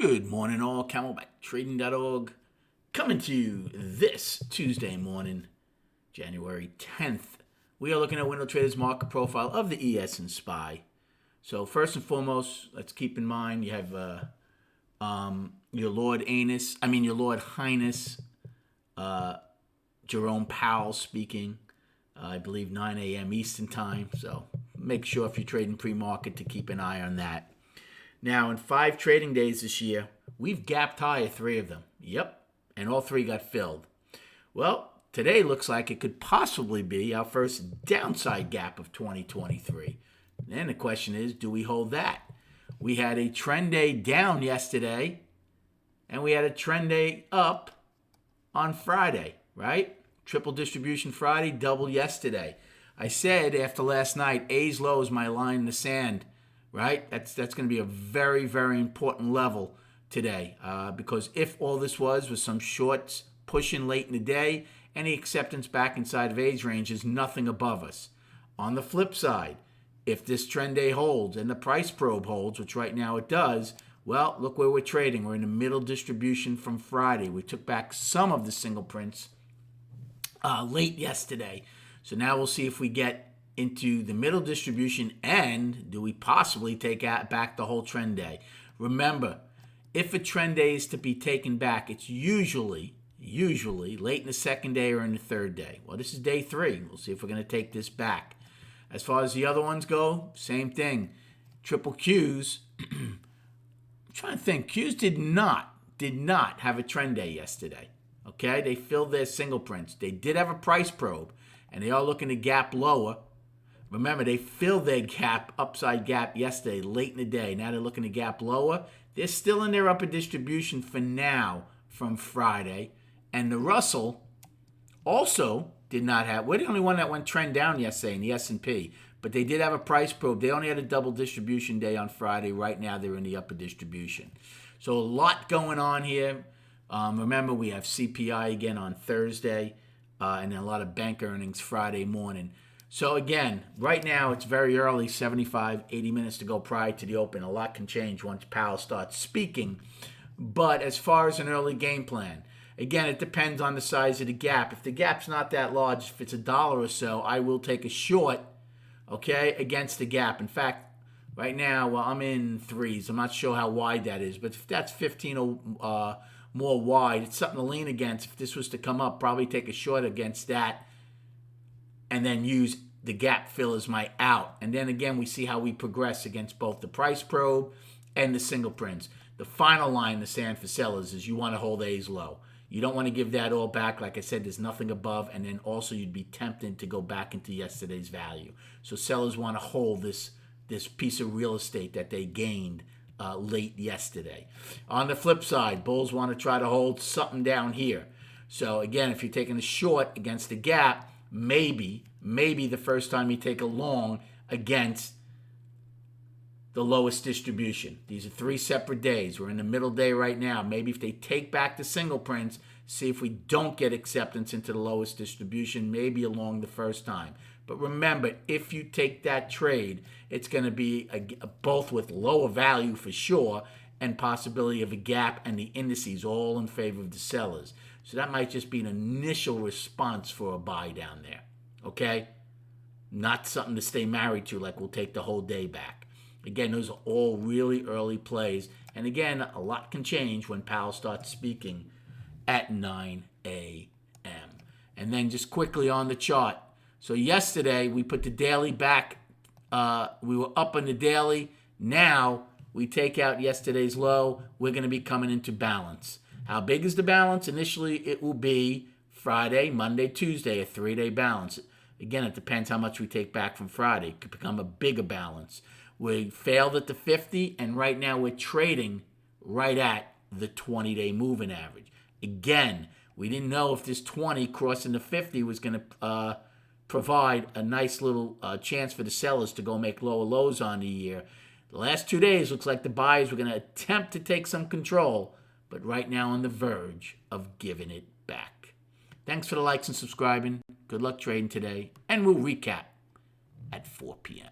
Good morning, all. CamelbackTrading.org coming to you this Tuesday morning, January 10th. We are looking at Window Trader's market profile of the ES and SPY. So first and foremost, let's keep in mind you have your Lord Highness Jerome Powell speaking. I believe 9 a.m. Eastern time. So make sure if you're trading pre-market to keep an eye on that. Now, in 5 trading days this year, we've gapped higher 3 of them. Yep, and all 3 got filled. Well, today looks like it could possibly be our first downside gap of 2023. Then the question is, do we hold that? We had a trend day down yesterday, and we had a trend day up on Friday, right? Triple distribution Friday, double yesterday. I said after last night, A's low is my line in the sand. Right? That's going to be a very, very important level today because if all this was some shorts pushing late in the day, any acceptance back inside of A's range is nothing above us. On the flip side, if this trend day holds and the price probe holds, which right now it does, well, look where we're trading. We're in the middle distribution from Friday. We took back some of the single prints late yesterday. So now we'll see if we get into the middle distribution, and do we possibly take back the whole trend day? Remember, if a trend day is to be taken back, it's usually late in the second day or in the third day. Well, this is day 3. We'll see if we're going to take this back. As far as the other ones go, same thing. Triple Qs, I'm trying to think. Qs did not have a trend day yesterday. Okay, they filled their single prints. They did have a price probe, and they are looking to gap lower. Remember, they filled their upside gap yesterday, late in the day. Now they're looking to gap lower. They're still in their upper distribution for now from Friday. And the Russell also did not have. We're the only one that went trend down yesterday in the S&P. But they did have a price probe. They only had a double distribution day on Friday. Right now they're in the upper distribution. So a lot going on here. Remember, we have CPI again on Thursday. And then a lot of bank earnings Friday morning. So again, right now it's very early, 75, 80 minutes to go prior to the open. A lot can change once Powell starts speaking. But as far as an early game plan, again, it depends on the size of the gap. If the gap's not that large, if it's $1 or so, I will take a short, okay, against the gap. In fact, right now, well, I'm in 3s. I'm not sure how wide that is, but if that's 15 or more wide, it's something to lean against. If this was to come up, probably take a short against that, and then use the gap fill as my out. And then again, we see how we progress against both the price probe and the single prints. The final line in the sand for sellers is you want to hold A's low. You don't want to give that all back. Like I said, there's nothing above. And then also you'd be tempted to go back into yesterday's value. So sellers want to hold this piece of real estate that they gained late yesterday. On the flip side, bulls want to try to hold something down here. So again, if you're taking a short against the gap, maybe the first time you take a long against the lowest distribution. These are 3 separate days. We're in the middle day right now. Maybe if they take back the single prints, see if we don't get acceptance into the lowest distribution, maybe along the first time. But remember, if you take that trade, it's going to be both with lower value for sure and possibility of a gap and the indices all in favor of the sellers. So that might just be an initial response for a buy down there, okay? Not something to stay married to, like we'll take the whole day back. Again, those are all really early plays. And again, a lot can change when Powell starts speaking at 9 a.m. And then just quickly on the chart. So yesterday, we put the daily back. We were up on the daily. Now, we take out yesterday's low. We're going to be coming into balance. How big is the balance? Initially, it will be Friday, Monday, Tuesday, a 3-day balance. Again, it depends how much we take back from Friday. It could become a bigger balance. We failed at the 50, and right now we're trading right at the 20-day moving average. Again, we didn't know if this 20 crossing the 50 was going to provide a nice little chance for the sellers to go make lower lows on the year. The last 2 days looks like the buyers were going to attempt to take some control, but right now on the verge of giving it back. Thanks for the likes and subscribing. Good luck trading today, and we'll recap at 4 p.m.